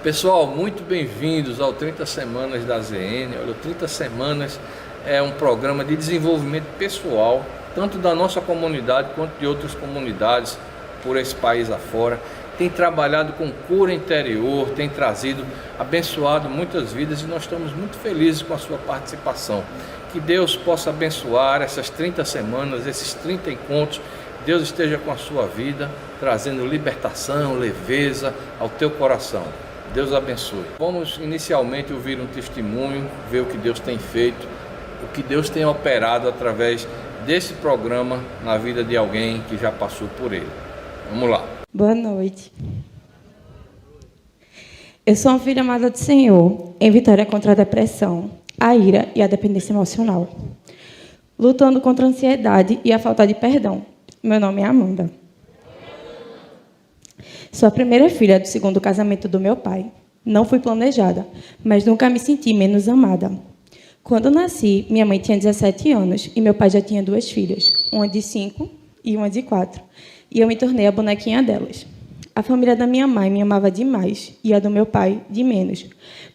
Pessoal, muito bem-vindos ao 30 Semanas da ZN. Olha, o 30 Semanas é um programa de desenvolvimento pessoal, tanto da nossa comunidade quanto de outras comunidades por esse país afora. Tem trabalhado com cura interior, tem abençoado muitas vidas e nós estamos muito felizes com a sua participação. Que Deus possa abençoar essas 30 semanas, esses 30 encontros. Deus esteja com a sua vida, trazendo libertação, leveza ao teu coração. Deus abençoe. Vamos inicialmente ouvir um testemunho, ver o que Deus tem feito, o que Deus tem operado através desse programa na vida de alguém que já passou por ele. Vamos lá. Boa noite. Eu sou uma filha amada do Senhor, em vitória contra a depressão, a ira e a dependência emocional, lutando contra a ansiedade e a falta de perdão. Meu nome é Amanda. Sou a primeira filha do segundo casamento do meu pai. Não fui planejada, mas nunca me senti menos amada. Quando nasci, minha mãe tinha 17 anos e meu pai já tinha 2 filhas, uma de 5 e uma de 4, e eu me tornei a bonequinha delas. A família da minha mãe me amava demais e a do meu pai de menos.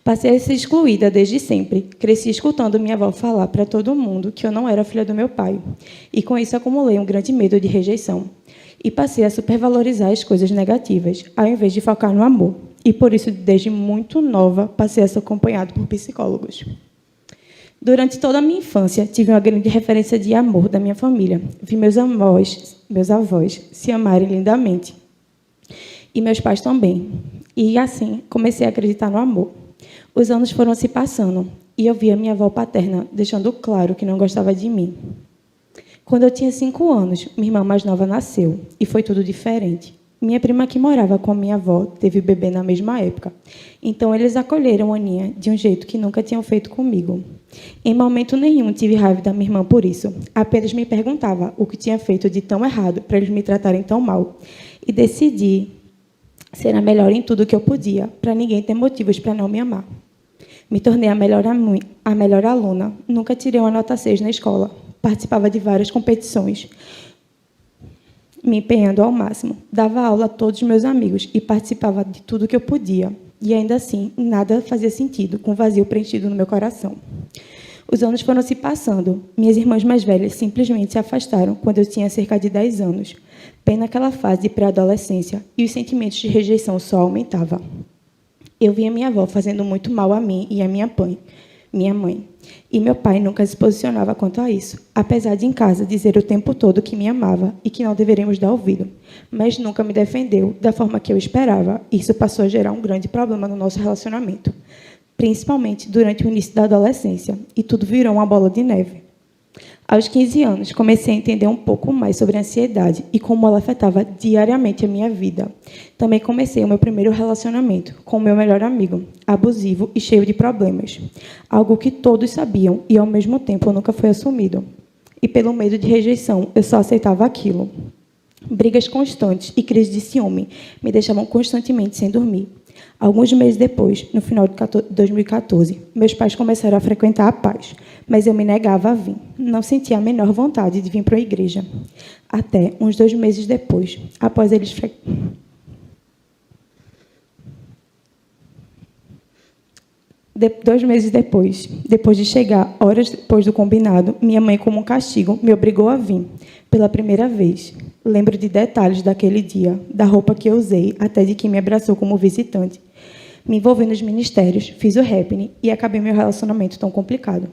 Passei a ser excluída desde sempre. Cresci escutando minha avó falar para todo mundo que eu não era filha do meu pai. E com isso acumulei um grande medo de rejeição. E passei a supervalorizar as coisas negativas, ao invés de focar no amor. E por isso, desde muito nova, passei a ser acompanhado por psicólogos. Durante toda a minha infância, tive uma grande referência de amor da minha família. Vi meus avós se amarem lindamente. E meus pais também. E assim, comecei a acreditar no amor. Os anos foram se passando e eu via minha avó paterna deixando claro que não gostava de mim. Quando eu tinha 5 anos, minha irmã mais nova nasceu e foi tudo diferente. Minha prima que morava com a minha avó teve bebê na mesma época. Então, eles acolheram a Aninha de um jeito que nunca tinham feito comigo. Em momento nenhum tive raiva da minha irmã por isso. Apenas me perguntava o que tinha feito de tão errado para eles me tratarem tão mal. E decidi ser a melhor em tudo que eu podia, para ninguém ter motivos para não me amar. Me tornei a melhor aluna. Nunca tirei uma nota 6 na escola. Participava de várias competições, me empenhando ao máximo. Dava aula a todos os meus amigos e participava de tudo que eu podia. E ainda assim, nada fazia sentido, com um vazio preenchido no meu coração. Os anos foram se passando. Minhas irmãs mais velhas simplesmente se afastaram quando eu tinha cerca de 10 anos, bem naquela fase de pré-adolescência, e os sentimentos de rejeição só aumentavam. Eu via minha avó fazendo muito mal a mim e a minha mãe. E meu pai nunca se posicionava quanto a isso, apesar de em casa dizer o tempo todo que me amava e que não deveríamos dar ouvido, mas nunca me defendeu da forma que eu esperava. Isso passou a gerar um grande problema no nosso relacionamento, principalmente durante o início da adolescência, e tudo virou uma bola de neve. Aos 15 anos, comecei a entender um pouco mais sobre a ansiedade e como ela afetava diariamente a minha vida. Também comecei o meu primeiro relacionamento com o meu melhor amigo, abusivo e cheio de problemas. Algo que todos sabiam e, ao mesmo tempo, nunca foi assumido. E, pelo medo de rejeição, eu só aceitava aquilo. Brigas constantes e crises de ciúme me deixavam constantemente sem dormir. Alguns meses depois, no final de 2014, meus pais começaram a frequentar a paz, mas eu me negava a vir. Não sentia a menor vontade de vir para a igreja. Até uns 2 meses depois, após eles Dois meses depois de chegar, horas depois do combinado, minha mãe, como um castigo, me obrigou a vir, pela primeira vez. Lembro de detalhes daquele dia, da roupa que eu usei, até de quem me abraçou como visitante. Me envolvi nos ministérios, fiz o happening e acabei meu relacionamento tão complicado.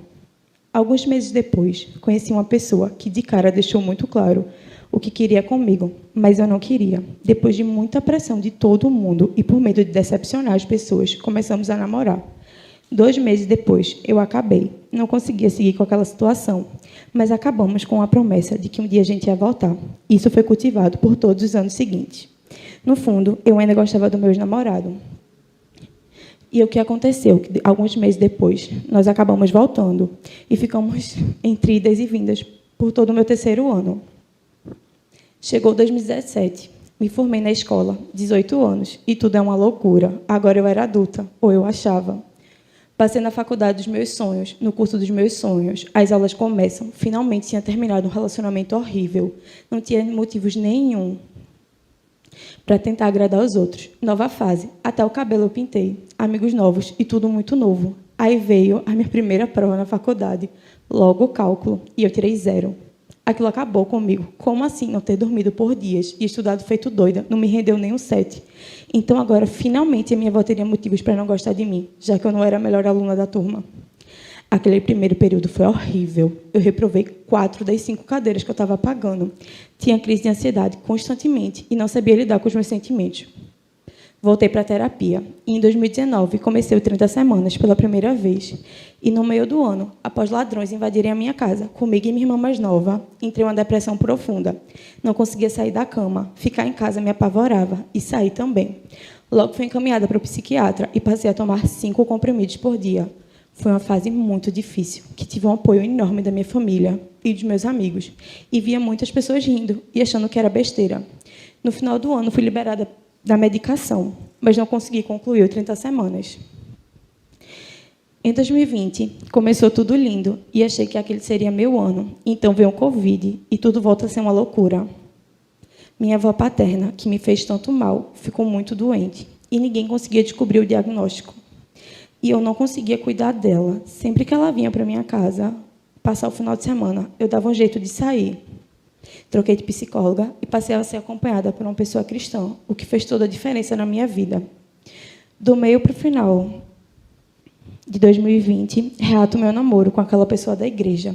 Alguns meses depois, conheci uma pessoa que de cara deixou muito claro o que queria comigo, mas eu não queria. Depois de muita pressão de todo mundo e por medo de decepcionar as pessoas, começamos a namorar. 2 meses depois, eu acabei. Não conseguia seguir com aquela situação, mas acabamos com a promessa de que um dia a gente ia voltar. Isso foi cultivado por todos os anos seguintes. No fundo, eu ainda gostava do meu ex-namorado. E o que aconteceu? Alguns meses depois, nós acabamos voltando e ficamos entre idas e vindas por todo o meu 3º ano. Chegou 2017, me formei na escola, 18 anos, e tudo é uma loucura. Agora eu era adulta, ou eu achava. Passei na faculdade dos meus sonhos, no curso dos meus sonhos. As aulas começam. Finalmente tinha terminado um relacionamento horrível. Não tinha motivos nenhum para tentar agradar os outros. Nova fase, até o cabelo eu pintei, amigos novos e tudo muito novo. Aí veio a minha primeira prova na faculdade, logo o cálculo, e eu tirei 0. Aquilo acabou comigo. Como assim não ter dormido por dias e estudado feito doida? Não me rendeu nem um 7. Então agora, finalmente, a minha avó teria motivos para não gostar de mim, já que eu não era a melhor aluna da turma. Aquele primeiro período foi horrível. Eu reprovei 4 das 5 cadeiras que eu estava pagando. Tinha crise de ansiedade constantemente e não sabia lidar com os meus sentimentos. Voltei para a terapia e, em 2019, comecei o 30 semanas pela primeira vez. E, no meio do ano, após ladrões invadirem a minha casa, comigo e minha irmã mais nova, entrei em uma depressão profunda. Não conseguia sair da cama, ficar em casa me apavorava e sair também. Logo fui encaminhada para o psiquiatra e passei a tomar 5 comprimidos por dia. Foi uma fase muito difícil, que tive um apoio enorme da minha família e dos meus amigos, e via muitas pessoas rindo e achando que era besteira. No final do ano, fui liberada da medicação, mas não consegui concluir o 30 semanas. Em 2020, começou tudo lindo e achei que aquele seria meu ano. Então veio o Covid e tudo volta a ser uma loucura. Minha avó paterna, que me fez tanto mal, ficou muito doente e ninguém conseguia descobrir o diagnóstico. E eu não conseguia cuidar dela. Sempre que ela vinha para minha casa passar o final de semana, eu dava um jeito de sair. Troquei de psicóloga e passei a ser acompanhada por uma pessoa cristã, o que fez toda a diferença na minha vida. Do meio para o final de 2020, reato meu namoro com aquela pessoa da igreja.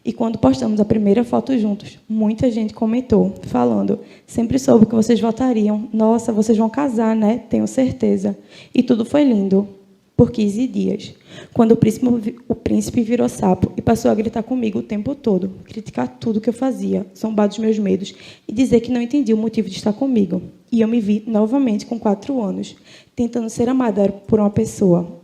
E quando postamos a primeira foto juntos, muita gente comentou, falando: sempre soube que vocês votariam. Nossa, vocês vão casar, né? Tenho certeza. E tudo foi lindo. Por 15 dias, quando o príncipe virou sapo e passou a gritar comigo o tempo todo, criticar tudo que eu fazia, zombar dos meus medos e dizer que não entendia o motivo de estar comigo. E eu me vi novamente com 4 anos, tentando ser amada por uma pessoa.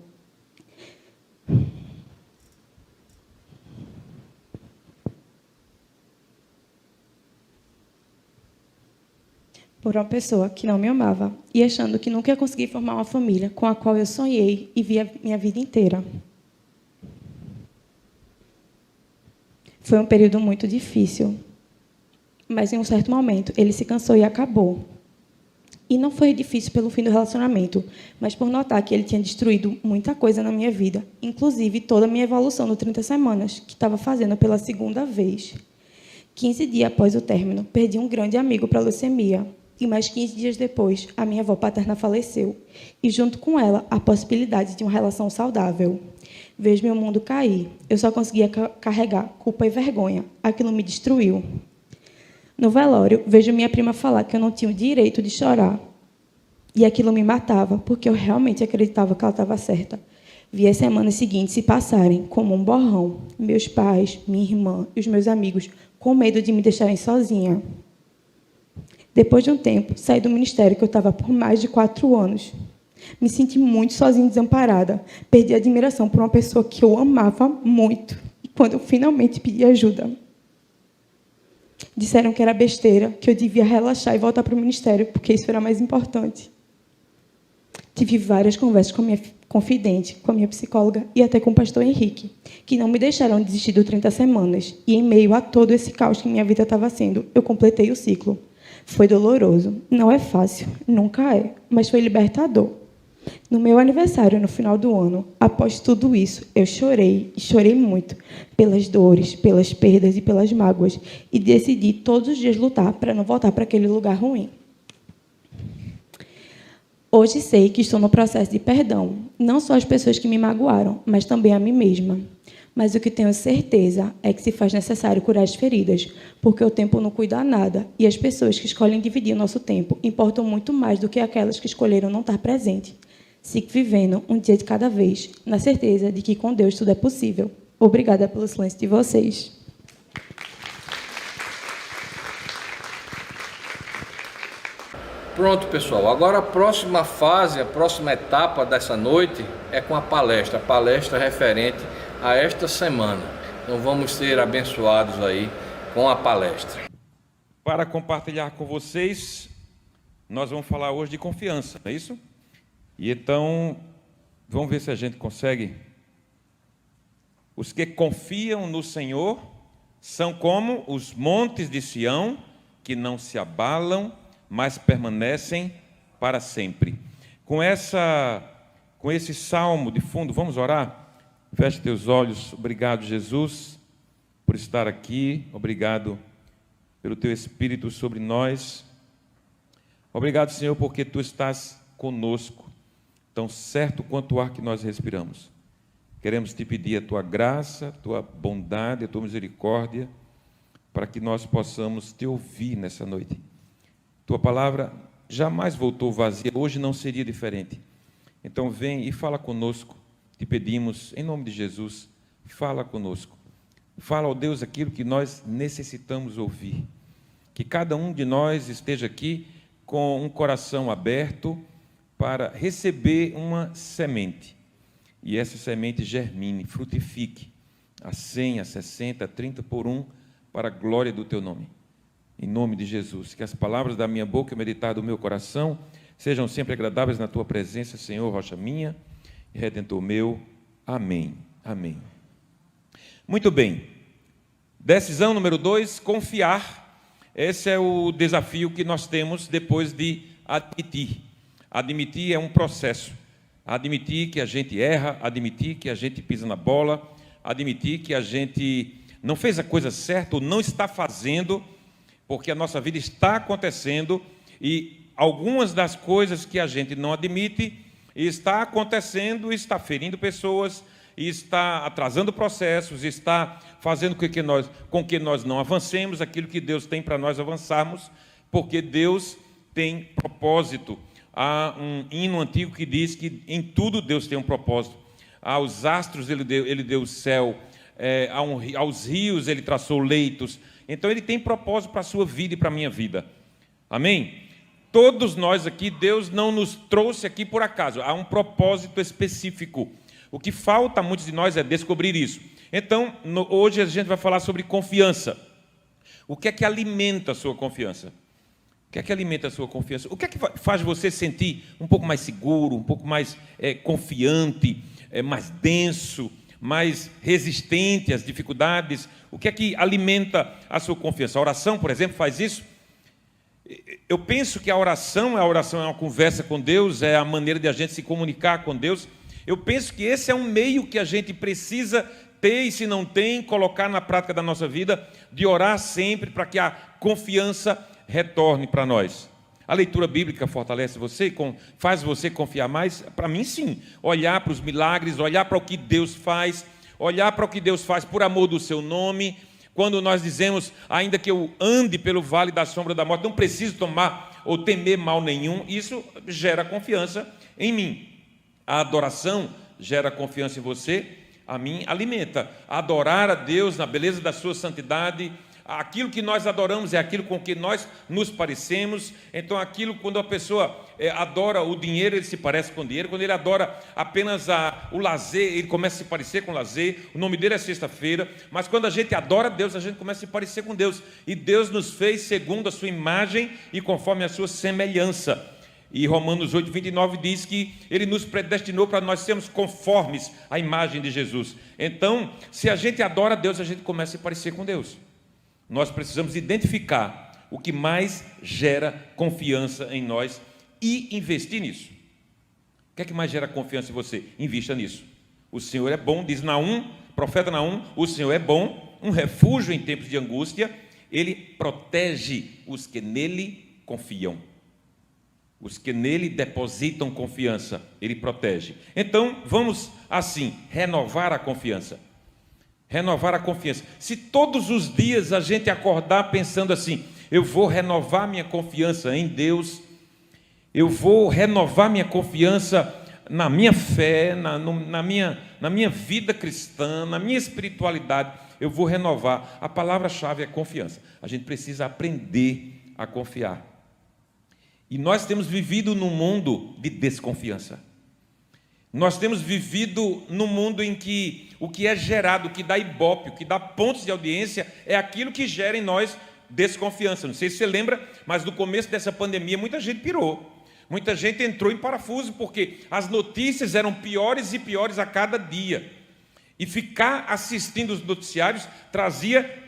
Por uma pessoa que não me amava e achando que nunca ia conseguir formar uma família com a qual eu sonhei e vi a minha vida inteira. Foi um período muito difícil, mas em um certo momento ele se cansou e acabou. E não foi difícil pelo fim do relacionamento, mas por notar que ele tinha destruído muita coisa na minha vida, inclusive toda a minha evolução no 30 semanas, que estava fazendo pela segunda vez. 15 dias após o término, perdi um grande amigo para a leucemia. E mais 15 dias depois, a minha avó paterna faleceu. E, junto com ela, a possibilidade de uma relação saudável. Vejo meu mundo cair. Eu só conseguia carregar culpa e vergonha. Aquilo me destruiu. No velório, vejo minha prima falar que eu não tinha o direito de chorar. E aquilo me matava, porque eu realmente acreditava que ela estava certa. Vi as semanas seguintes se passarem como um borrão. Meus pais, minha irmã e os meus amigos com medo de me deixarem sozinha. Depois de um tempo, saí do ministério que eu estava por mais de 4 anos. Me senti muito sozinha e desamparada. Perdi a admiração por uma pessoa que eu amava muito. E quando eu finalmente pedi ajuda, disseram que era besteira, que eu devia relaxar e voltar para o ministério, porque isso era mais importante. Tive várias conversas com a minha confidente, com a minha psicóloga e até com o pastor Henrique, que não me deixaram desistir do 30 semanas. E, em meio a todo esse caos que minha vida estava sendo, eu completei o ciclo. Foi doloroso. Não é fácil, nunca é, mas foi libertador. No meu aniversário, no final do ano, após tudo isso, eu chorei, e chorei muito, pelas dores, pelas perdas e pelas mágoas, e decidi todos os dias lutar para não voltar para aquele lugar ruim. Hoje sei que estou no processo de perdão, não só às pessoas que me magoaram, mas também a mim mesma. Mas o que tenho certeza é que se faz necessário curar as feridas, porque o tempo não cuida a nada, e as pessoas que escolhem dividir o nosso tempo importam muito mais do que aquelas que escolheram não estar presente. Sigo vivendo um dia de cada vez, na certeza de que com Deus tudo é possível. Obrigada pelo silêncio de vocês. Pronto, pessoal. Agora a próxima fase, a próxima etapa dessa noite é com a palestra referente a esta semana. Então vamos ser abençoados aí com a palestra. Para compartilhar com vocês, nós vamos falar hoje de confiança, não é isso? E então, vamos ver se a gente consegue. Os que confiam no Senhor são como os montes de Sião, que não se abalam, mas permanecem para sempre. Com esse salmo de fundo, vamos orar? Feche teus olhos. Obrigado, Jesus, por estar aqui. Obrigado pelo teu Espírito sobre nós. Obrigado, Senhor, porque tu estás conosco, tão certo quanto o ar que nós respiramos. Queremos te pedir a tua graça, a tua bondade, a tua misericórdia, para que nós possamos te ouvir nessa noite. Tua palavra jamais voltou vazia, hoje não seria diferente. Então vem e fala conosco, te pedimos, em nome de Jesus, fala conosco. Fala, ó Deus, aquilo que nós necessitamos ouvir. Que cada um de nós esteja aqui com um coração aberto para receber uma semente. E essa semente germine, frutifique a 100, a 60, a 30 por 1, para a glória do teu nome. Em nome de Jesus, que as palavras da minha boca e o meditar do meu coração sejam sempre agradáveis na tua presença, Senhor, rocha minha e redentor meu. Amém. Amém. Muito bem. Decisão número 2, confiar. Esse é o desafio que nós temos depois de admitir. Admitir é um processo. Admitir que a gente erra, admitir que a gente pisa na bola, admitir que a gente não fez a coisa certa ou não está fazendo, porque a nossa vida está acontecendo e algumas das coisas que a gente não admite está acontecendo, está ferindo pessoas, está atrasando processos, está fazendo com que nós não avancemos aquilo que Deus tem para nós avançarmos, porque Deus tem propósito. Há um hino antigo que diz que em tudo Deus tem um propósito. Aos astros ele deu o céu, aos rios ele traçou leitos. Então ele tem propósito para a sua vida e para a minha vida. Amém? Todos nós aqui, Deus não nos trouxe aqui por acaso. Há um propósito específico. O que falta a muitos de nós é descobrir isso. Então, hoje a gente vai falar sobre confiança. O que é que alimenta a sua confiança? O que é que alimenta a sua confiança? O que é que faz você sentir um pouco mais seguro, um pouco mais confiante, mais denso, mais resistente às dificuldades? O que é que alimenta a sua confiança? A oração, por exemplo, faz isso? Eu penso que a oração é uma conversa com Deus, é a maneira de a gente se comunicar com Deus. Eu penso que esse é um meio que a gente precisa ter, e se não tem, colocar na prática da nossa vida, de orar sempre para que a confiança retorne para nós. A leitura bíblica fortalece você, faz você confiar mais? Para mim, sim. Olhar para os milagres, olhar para o que Deus faz, olhar para o que Deus faz por amor do seu nome. Quando nós dizemos, ainda que eu ande pelo vale da sombra da morte, não preciso tomar ou temer mal nenhum, isso gera confiança em mim. A adoração gera confiança em você, a mim alimenta. Adorar a Deus na beleza da sua santidade, aquilo que nós adoramos é aquilo com que nós nos parecemos. Então quando a pessoa adora o dinheiro, ele se parece com o dinheiro. Quando ele adora apenas o lazer, ele começa a se parecer com o lazer. O nome dele é sexta-feira. Mas quando a gente adora Deus, a gente começa a se parecer com Deus. E Deus nos fez segundo a sua imagem e conforme a sua semelhança. E Romanos 8:29 diz que ele nos predestinou para nós sermos conformes à imagem de Jesus. Então, se a gente adora Deus, a gente começa a se parecer com Deus. Nós precisamos identificar o que mais gera confiança em nós e investir nisso. O que é que mais gera confiança em você? Invista nisso. O Senhor é bom, diz Naum, profeta Naum, o Senhor é bom, um refúgio em tempos de angústia, ele protege os que nele confiam. Os que nele depositam confiança, ele protege. Então, vamos assim, renovar a confiança. Renovar a confiança. Se todos os dias a gente acordar pensando assim, eu vou renovar minha confiança em Deus, eu vou renovar minha confiança na minha fé, na minha vida cristã, na minha espiritualidade, eu vou renovar. A palavra-chave é confiança. A gente precisa aprender a confiar. E nós temos vivido num mundo de desconfiança. Nós temos vivido num mundo em que o que é gerado, o que dá ibope, o que dá pontos de audiência, é aquilo que gera em nós desconfiança. Não sei se você lembra, mas no começo dessa pandemia muita gente pirou. Muita gente entrou em parafuso, porque as notícias eram piores e piores a cada dia. E ficar assistindo os noticiários trazia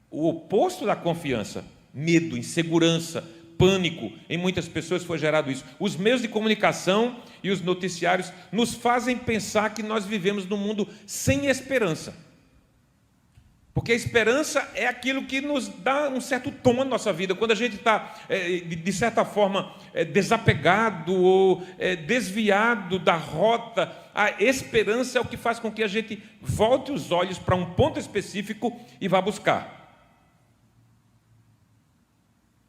o oposto da confiança: medo, insegurança, pânico em muitas pessoas foi gerado isso. Os meios de comunicação e os noticiários nos fazem pensar que nós vivemos num mundo sem esperança. Porque a esperança é aquilo que nos dá um certo tom na nossa vida. Quando a gente está, de certa forma, desapegado ou desviado da rota, a esperança é o que faz com que a gente volte os olhos para um ponto específico e vá buscar.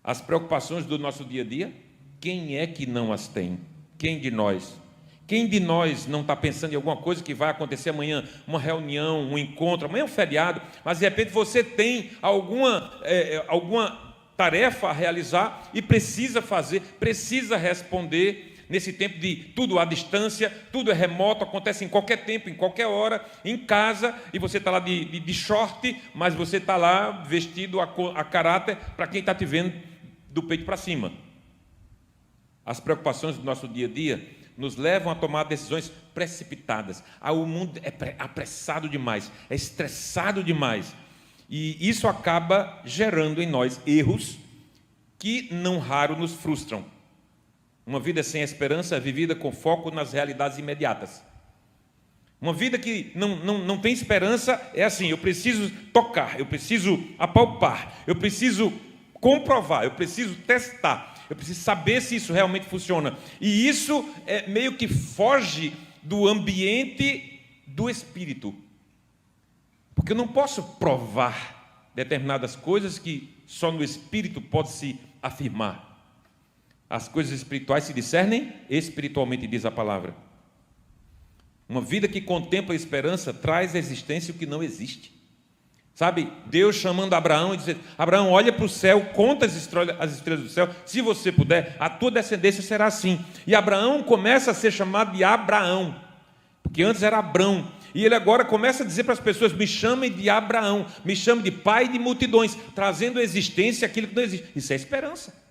As preocupações do nosso dia a dia, quem é que não as tem? Quem de nós? Quem de nós não está pensando em alguma coisa que vai acontecer amanhã, uma reunião, um encontro, amanhã é um feriado, mas de repente você tem alguma tarefa a realizar e precisa fazer, precisa responder nesse tempo de tudo à distância, tudo é remoto, acontece em qualquer tempo, em qualquer hora, em casa, e você está lá de short, mas você está lá vestido a caráter para quem está te vendo do peito para cima. As preocupações do nosso dia a dia nos levam a tomar decisões precipitadas. O mundo é apressado demais, é estressado demais. E isso acaba gerando em nós erros que não raro nos frustram. Uma vida sem esperança é vivida com foco nas realidades imediatas. Uma vida que não tem esperança é assim: eu preciso tocar, eu preciso apalpar, eu preciso comprovar, eu preciso testar. Eu preciso saber se isso realmente funciona. E isso meio que foge do ambiente do espírito. Porque eu não posso provar determinadas coisas que só no espírito pode se afirmar. As coisas espirituais se discernem espiritualmente, diz a palavra. Uma vida que contempla a esperança traz à existência o que não existe. Sabe, Deus chamando Abraão e dizendo: Abraão, olha para o céu, conta as estrelas do céu, se você puder, a tua descendência será assim. E Abraão começa a ser chamado de Abraão, porque antes era Abrão, e ele agora começa a dizer para as pessoas: me chamem de Abraão, me chamem de pai de multidões, trazendo à existência aquilo que não existe. Isso é esperança.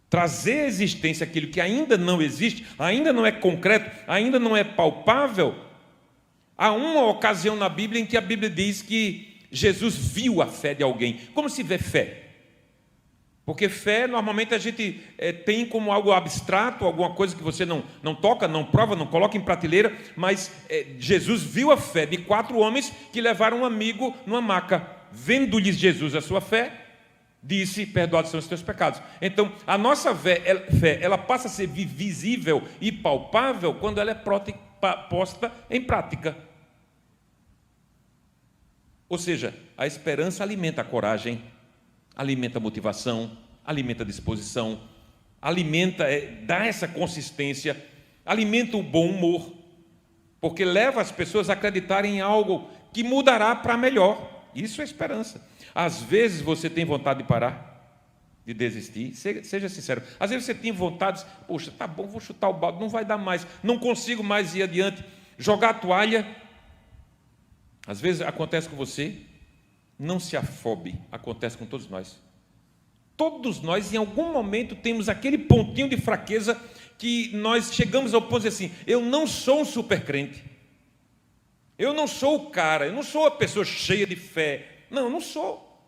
Trazer à existência aquilo que ainda não existe, ainda não é concreto, ainda não é palpável. Há uma ocasião na Bíblia em que a Bíblia diz que Jesus viu a fé de alguém. Como se vê fé? Porque fé, normalmente, a gente tem como algo abstrato, alguma coisa que você não toca, não prova, não coloca em prateleira, mas Jesus viu a fé de 4 homens que levaram um amigo numa maca. Vendo-lhes Jesus a sua fé, disse: perdoados são os teus pecados. Então, a nossa fé, ela passa a ser visível e palpável quando ela é posta em prática. Ou seja, a esperança alimenta a coragem, alimenta a motivação, alimenta a disposição, dá essa consistência, alimenta o bom humor, porque leva as pessoas a acreditarem em algo que mudará para melhor. Isso é esperança. Às vezes você tem vontade de parar, de desistir, seja sincero. Às vezes você tem vontade, poxa, tá bom, vou chutar o balde, não vai dar mais, não consigo mais ir adiante, jogar a toalha. Às vezes acontece com você, não se afobe, acontece com todos nós. Todos nós, em algum momento, temos aquele pontinho de fraqueza que nós chegamos ao ponto de dizer assim: eu não sou um super crente, eu não sou o cara, eu não sou a pessoa cheia de fé. Não, eu não sou.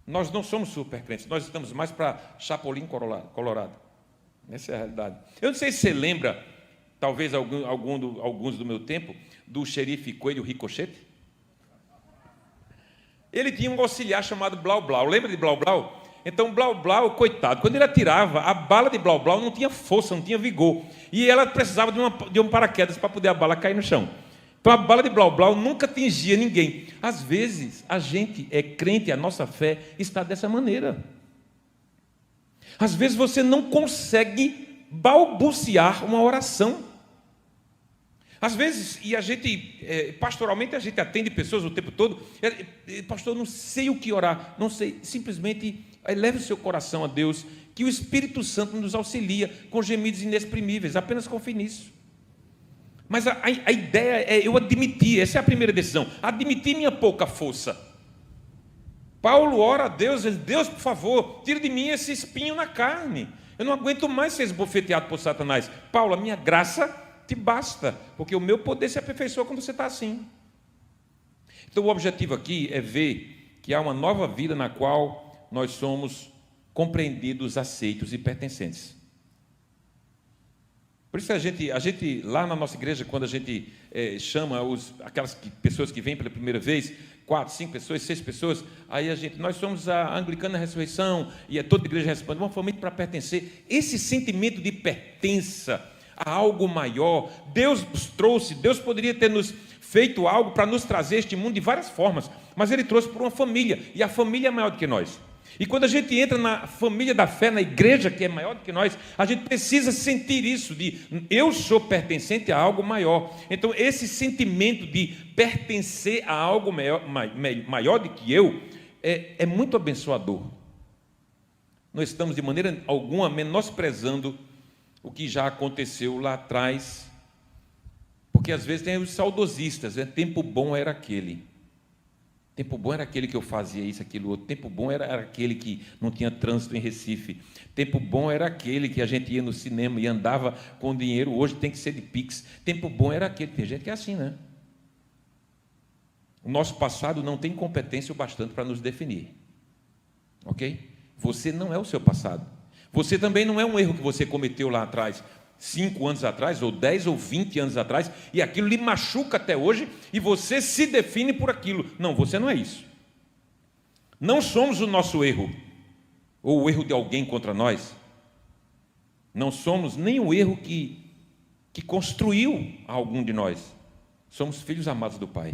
Nós não somos super crentes, nós estamos mais para Chapolin Colorado. Essa é a realidade. Eu não sei se você lembra, talvez alguns do meu tempo, do xerife Coelho Ricochete. Ele tinha um auxiliar chamado Blau Blau. Lembra de Blau Blau? Então Blau Blau, coitado, quando ele atirava, a bala de Blau Blau não tinha força, não tinha vigor. E ela precisava de um paraquedas para poder a bala cair no chão. Então a bala de Blau Blau nunca atingia ninguém. Às vezes a gente é crente, a nossa fé está dessa maneira. Às vezes você não consegue balbuciar uma oração. Às vezes, e a gente, pastoralmente, a gente atende pessoas o tempo todo. Pastor, não sei o que orar, não sei, simplesmente leve o seu coração a Deus, que o Espírito Santo nos auxilia com gemidos inexprimíveis, apenas confie nisso. Mas a ideia é eu admitir, essa é a primeira decisão, admitir minha pouca força. Paulo ora a Deus, diz: Deus, por favor, tira de mim esse espinho na carne, eu não aguento mais ser esbofeteado por Satanás. Paulo, a minha graça te basta, porque o meu poder se aperfeiçoa quando você está assim. Então o objetivo aqui é ver que há uma nova vida na qual nós somos compreendidos, aceitos e pertencentes. Por isso a gente lá na nossa igreja, quando a gente chama aquelas pessoas que vêm pela primeira vez, 4, 5 pessoas, 6 pessoas, aí nós somos a Anglicana Ressurreição, e toda a igreja responde, uma família para pertencer. Esse sentimento de pertença a algo maior, Deus nos trouxe, Deus poderia ter nos feito algo para nos trazer este mundo de várias formas, mas Ele trouxe por uma família, e a família é maior do que nós. E quando a gente entra na família da fé, na igreja que é maior do que nós, a gente precisa sentir isso, de eu sou pertencente a algo maior. Então esse sentimento de pertencer a algo maior do que eu, é muito abençoador. Não estamos de maneira alguma menosprezando o que já aconteceu lá atrás, porque às vezes tem os saudosistas, tempo bom era aquele. Tempo bom era aquele que eu fazia isso, aquilo outro. Tempo bom era aquele que não tinha trânsito em Recife. Tempo bom era aquele que a gente ia no cinema e andava com dinheiro. Hoje tem que ser de Pix. Tempo bom era aquele. Tem gente que é assim, né? O nosso passado não tem competência o bastante para nos definir. Ok? Você não é o seu passado. Você também não é um erro que você cometeu lá atrás, 5 anos atrás, ou 10 ou 20 anos atrás, e aquilo lhe machuca até hoje, e você se define por aquilo. Não, você não é isso. Não somos o nosso erro, ou o erro de alguém contra nós. Não somos nem o erro que construiu algum de nós. Somos filhos amados do Pai.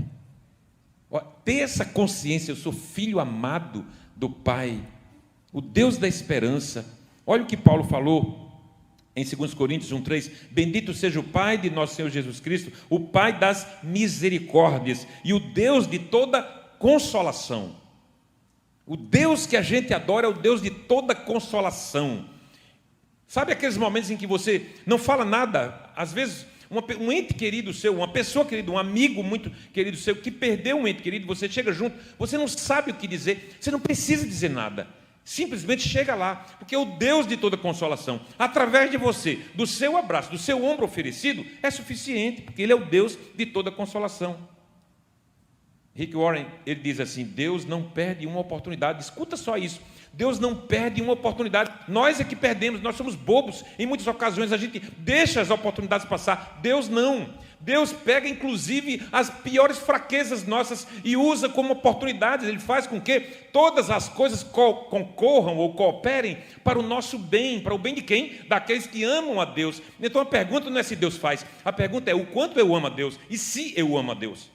Ter essa consciência, eu sou filho amado do Pai, o Deus da esperança. Olha o que Paulo falou em 2 Coríntios 1,3, bendito seja o Pai de nosso Senhor Jesus Cristo, o Pai das misericórdias e o Deus de toda consolação. O Deus que a gente adora é o Deus de toda consolação. Sabe aqueles momentos em que você não fala nada, às vezes um ente querido seu, uma pessoa querida, um amigo muito querido seu, que perdeu um ente querido, você chega junto, você não sabe o que dizer, você não precisa dizer nada. Simplesmente chega lá, porque o Deus de toda consolação, através de você, do seu abraço, do seu ombro oferecido, é suficiente, porque Ele é o Deus de toda consolação. Rick Warren, ele diz assim, Deus não perde uma oportunidade, escuta só isso, Deus não perde uma oportunidade, nós é que perdemos, nós somos bobos, em muitas ocasiões a gente deixa as oportunidades passar, Deus não. Deus pega inclusive as piores fraquezas nossas e usa como oportunidades, Ele faz com que todas as coisas concorram ou cooperem para o nosso bem, para o bem de quem? Daqueles que amam a Deus. Então a pergunta não é se Deus faz, a pergunta é o quanto eu amo a Deus e se eu amo a Deus.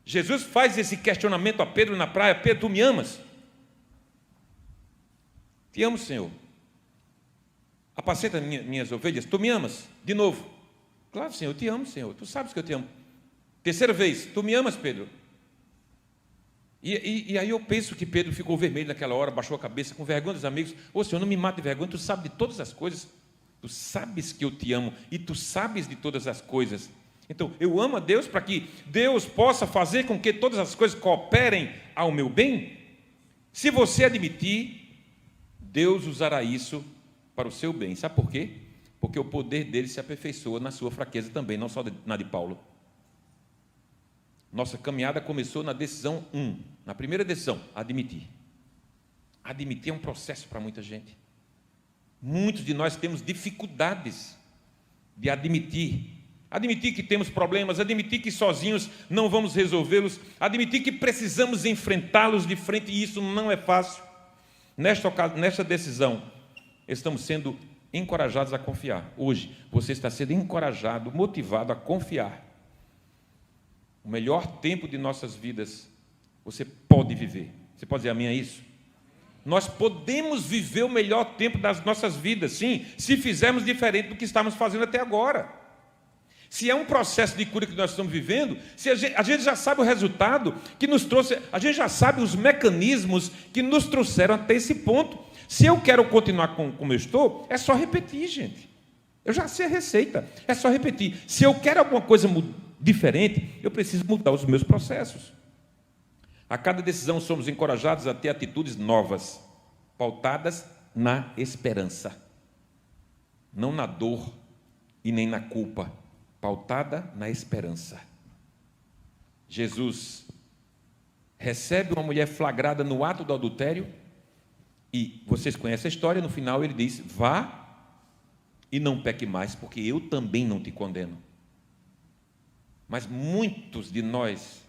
Jesus faz esse questionamento a Pedro na praia, Pedro, tu me amas? Te amo, Senhor. Apacenta minhas ovelhas, tu me amas? De novo. Claro, Senhor, eu te amo, Senhor. Tu sabes que eu te amo. Terceira vez, tu me amas, Pedro? E aí eu penso que Pedro ficou vermelho naquela hora, baixou a cabeça, com vergonha dos amigos. Ô Senhor, não me mate de vergonha, tu sabes de todas as coisas. Tu sabes que eu te amo e tu sabes de todas as coisas. Então, eu amo a Deus para que Deus possa fazer com que todas as coisas cooperem ao meu bem. Se você admitir, Deus usará isso para o seu bem. Sabe por quê? Porque o poder dele se aperfeiçoa na sua fraqueza também, não só na de Paulo. Nossa caminhada começou na decisão 1, na primeira decisão, admitir. Admitir é um processo para muita gente. Muitos de nós temos dificuldades de admitir. Admitir que temos problemas, admitir que sozinhos não vamos resolvê-los, admitir que precisamos enfrentá-los de frente, e isso não é fácil. Nesta decisão, estamos sendo encorajados a confiar. Hoje, você está sendo encorajado, motivado a confiar. O melhor tempo de nossas vidas, você pode viver. Você pode dizer amém a isso? Nós podemos viver o melhor tempo das nossas vidas, sim, se fizermos diferente do que estamos fazendo até agora. Se é um processo de cura que nós estamos vivendo, se a gente já sabe o resultado que nos trouxe, a gente já sabe os mecanismos que nos trouxeram até esse ponto. Se eu quero continuar como eu estou, é só repetir, gente. Eu já sei a receita, é só repetir. Se eu quero alguma coisa diferente, eu preciso mudar os meus processos. A cada decisão somos encorajados a ter atitudes novas, pautadas na esperança. Não na dor e nem na culpa, pautada na esperança. Jesus recebe uma mulher flagrada no ato do adultério, e vocês conhecem a história, no final ele diz: vá e não peque mais, porque eu também não te condeno. Mas muitos de nós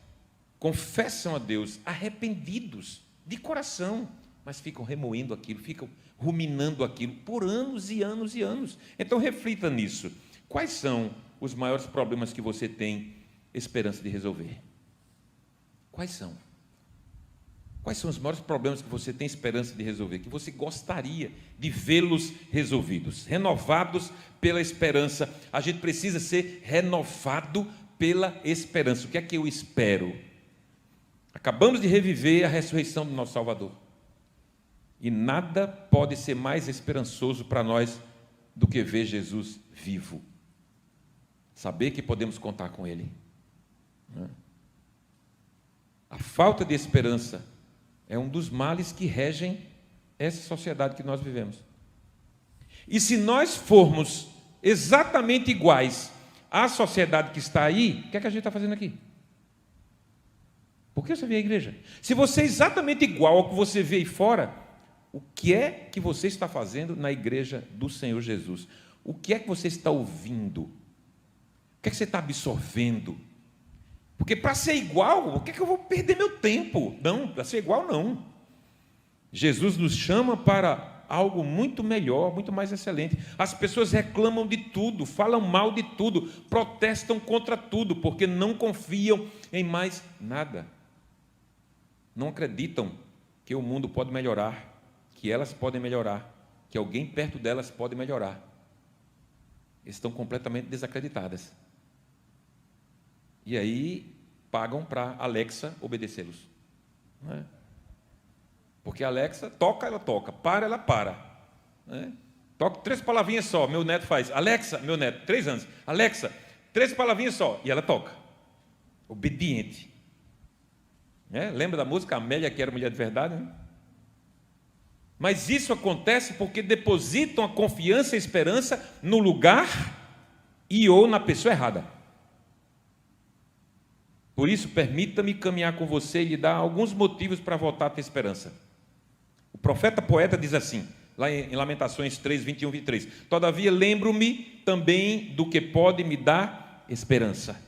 confessam a Deus arrependidos de coração, mas ficam remoendo aquilo, ficam ruminando aquilo por anos e anos e anos. Então reflita nisso. Quais são os maiores problemas que você tem esperança de resolver? Quais são? Quais são os maiores problemas que você tem esperança de resolver, que você gostaria de vê-los resolvidos, renovados pela esperança? A gente precisa ser renovado pela esperança. O que é que eu espero? Acabamos de reviver a ressurreição do nosso Salvador. E nada pode ser mais esperançoso para nós do que ver Jesus vivo. Saber que podemos contar com Ele. A falta de esperança é um dos males que regem essa sociedade que nós vivemos. E se nós formos exatamente iguais à sociedade que está aí, o que é que a gente está fazendo aqui? Por que você vê a igreja? Se você é exatamente igual ao que você vê aí fora, o que é que você está fazendo na igreja do Senhor Jesus? O que é que você está ouvindo? O que é que você está absorvendo? Porque para ser igual, o que é que eu vou perder meu tempo? Não, para ser igual não. Jesus nos chama para algo muito melhor, muito mais excelente. As pessoas reclamam de tudo, falam mal de tudo, protestam contra tudo, porque não confiam em mais nada. Não acreditam que o mundo pode melhorar, que elas podem melhorar, que alguém perto delas pode melhorar. Estão completamente desacreditadas. E aí pagam para Alexa obedecê-los. Não é? Porque a Alexa toca, ela toca, para, ela para. Não é? Toca 3 palavrinhas só, meu neto faz. Alexa, meu neto, 3 anos. Alexa, 3 palavrinhas só, e ela toca. Obediente. É? Lembra da música Amélia, que era mulher de verdade? Né? Mas isso acontece porque depositam a confiança e a esperança no lugar e ou na pessoa errada. Por isso, permita-me caminhar com você e lhe dar alguns motivos para voltar a ter esperança. O profeta poeta diz assim, lá em Lamentações 3, 21, 23. Todavia, lembro-me também do que pode me dar esperança.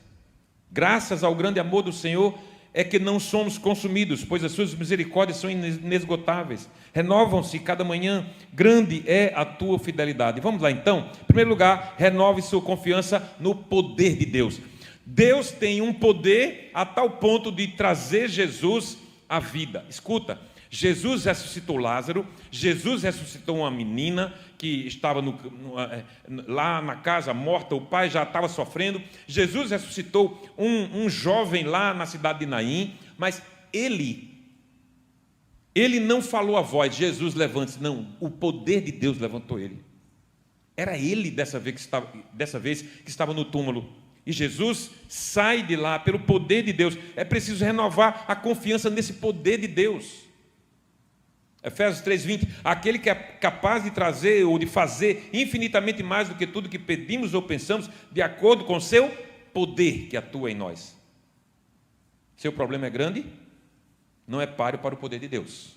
Graças ao grande amor do Senhor é que não somos consumidos, pois as suas misericórdias são inesgotáveis. Renovam-se cada manhã, grande é a tua fidelidade. Vamos lá então. Em primeiro lugar, renove sua confiança no poder de Deus. Deus tem um poder a tal ponto de trazer Jesus à vida. Escuta, Jesus ressuscitou Lázaro, Jesus ressuscitou uma menina que estava lá na casa morta, o pai já estava sofrendo. Jesus ressuscitou um jovem lá na cidade de Naim, mas ele não falou a voz, Jesus levante-se, não, o poder de Deus levantou ele. Era ele dessa vez que estava no túmulo. E Jesus sai de lá pelo poder de Deus. É preciso renovar a confiança nesse poder de Deus. Efésios 3:20, aquele que é capaz de trazer ou de fazer infinitamente mais do que tudo que pedimos ou pensamos, de acordo com o seu poder que atua em nós. Seu problema é grande? Não é páreo para o poder de Deus.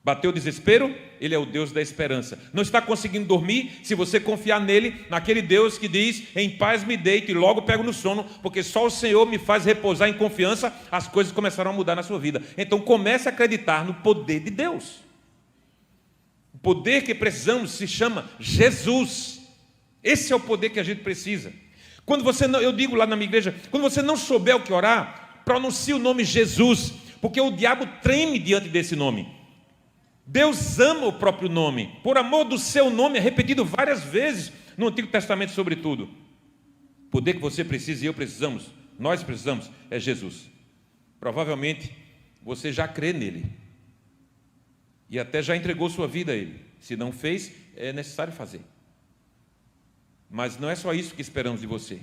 Bateu o desespero? Ele é o Deus da esperança. Não está conseguindo dormir? Se você confiar nele, naquele Deus que diz, em paz me deito e logo pego no sono, porque só o Senhor me faz repousar em confiança, as coisas começarão a mudar na sua vida. Então comece a acreditar no poder de Deus. O poder que precisamos se chama Jesus. Esse é o poder que a gente precisa. Quando você não, eu digo lá na minha igreja, quando você não souber o que orar, pronuncie o nome Jesus, porque o diabo treme diante desse nome. Deus ama o próprio nome. Por amor do seu nome, é repetido várias vezes no Antigo Testamento, sobretudo. O poder que você precisa e eu precisamos, nós precisamos, é Jesus. Provavelmente você já crê nele e até já entregou sua vida a ele. Se não fez, é necessário fazer. Mas não é só isso que esperamos de você.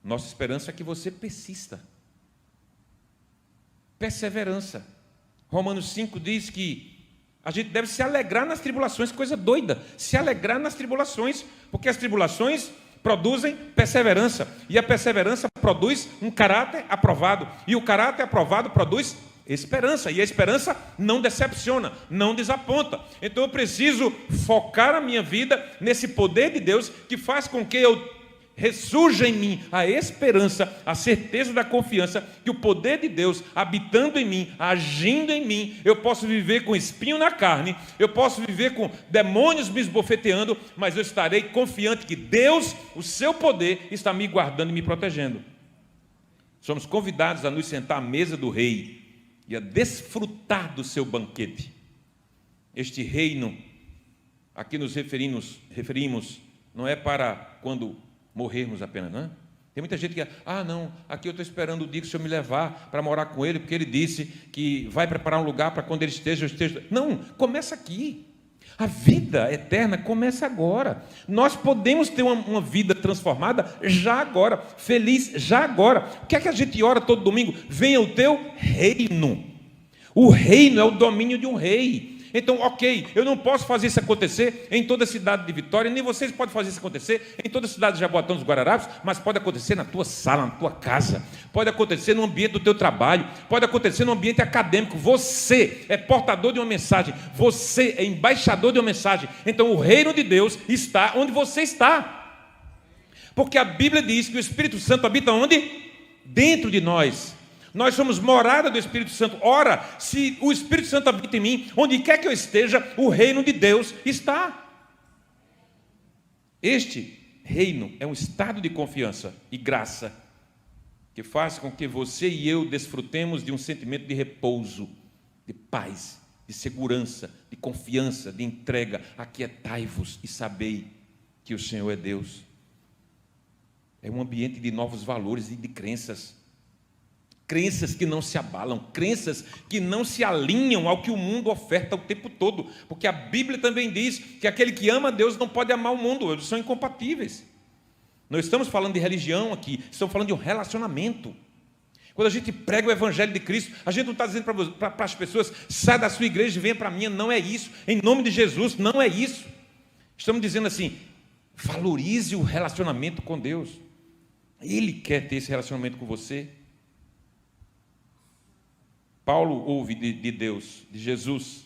Nossa esperança é que você persista. Perseverança. Romanos 5 diz que a gente deve se alegrar nas tribulações, coisa doida, se alegrar nas tribulações, porque as tribulações produzem perseverança, e a perseverança produz um caráter aprovado, e o caráter aprovado produz esperança, e a esperança não decepciona, não desaponta. Então eu preciso focar a minha vida nesse poder de Deus que faz com que ressurja em mim a esperança, a certeza da confiança que o poder de Deus habitando em mim, agindo em mim, eu posso viver com espinho na carne, eu posso viver com demônios me esbofeteando, mas eu estarei confiante que Deus, o seu poder, está me guardando e me protegendo. Somos convidados a nos sentar à mesa do rei e a desfrutar do seu banquete. Este reino a que nos referimos não é para quando morrermos apenas, não é? Tem muita gente que não, aqui eu estou esperando o dia que o Senhor me levar para morar com Ele, porque Ele disse que vai preparar um lugar para quando Ele esteja, eu esteja. Não, começa aqui. A vida eterna começa agora. Nós podemos ter uma vida transformada já agora, feliz já agora. O que é que a gente ora todo domingo? Venha o teu reino. O reino é o domínio de um rei. Então, ok, eu não posso fazer isso acontecer em toda a cidade de Vitória, nem vocês podem fazer isso acontecer em toda a cidade de Jaboatão dos Guararapes, mas pode acontecer na tua sala, na tua casa, pode acontecer no ambiente do teu trabalho, pode acontecer no ambiente acadêmico. Você é portador de uma mensagem, você é embaixador de uma mensagem. Então, o reino de Deus está onde você está. Porque a Bíblia diz que o Espírito Santo habita onde? Dentro de nós. Nós somos morada do Espírito Santo. Ora, se o Espírito Santo habita em mim, onde quer que eu esteja, o reino de Deus está. Este reino é um estado de confiança e graça que faz com que você e eu desfrutemos de um sentimento de repouso, de paz, de segurança, de confiança, de entrega. Aquietai-vos e sabei que o Senhor é Deus. É um ambiente de novos valores e de crenças. Crenças que não se abalam, crenças que não se alinham ao que o mundo oferta o tempo todo, porque a Bíblia também diz que aquele que ama a Deus não pode amar o mundo, eles são incompatíveis. Não estamos falando de religião aqui, estamos falando de um relacionamento. Quando a gente prega o Evangelho de Cristo, a gente não está dizendo para as pessoas, sai da sua igreja e venha para a minha, não é isso, em nome de Jesus, não é isso. Estamos dizendo assim, valorize o relacionamento com Deus, Ele quer ter esse relacionamento com você. Paulo ouve de Deus, de Jesus: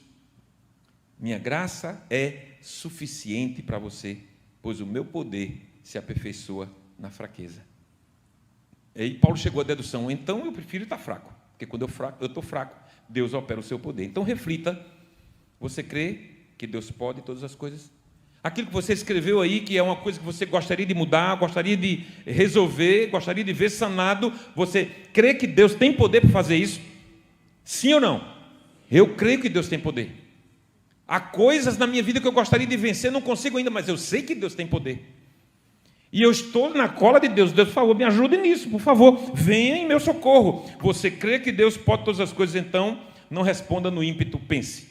minha graça é suficiente para você, pois o meu poder se aperfeiçoa na fraqueza. E aí Paulo chegou à dedução: então eu prefiro estar fraco, porque quando eu estou fraco, Deus opera o seu poder. Então reflita, você crê que Deus pode todas as coisas? Aquilo que você escreveu aí, que é uma coisa que você gostaria de mudar, gostaria de resolver, gostaria de ver sanado, você crê que Deus tem poder para fazer isso? Sim ou não? Eu creio que Deus tem poder. Há coisas na minha vida que eu gostaria de vencer, não consigo ainda, mas eu sei que Deus tem poder. E eu estou na cola de Deus. Deus, por favor, me ajude nisso, por favor. Venha em meu socorro. Você crê que Deus pode todas as coisas, então não responda no ímpeto, pense.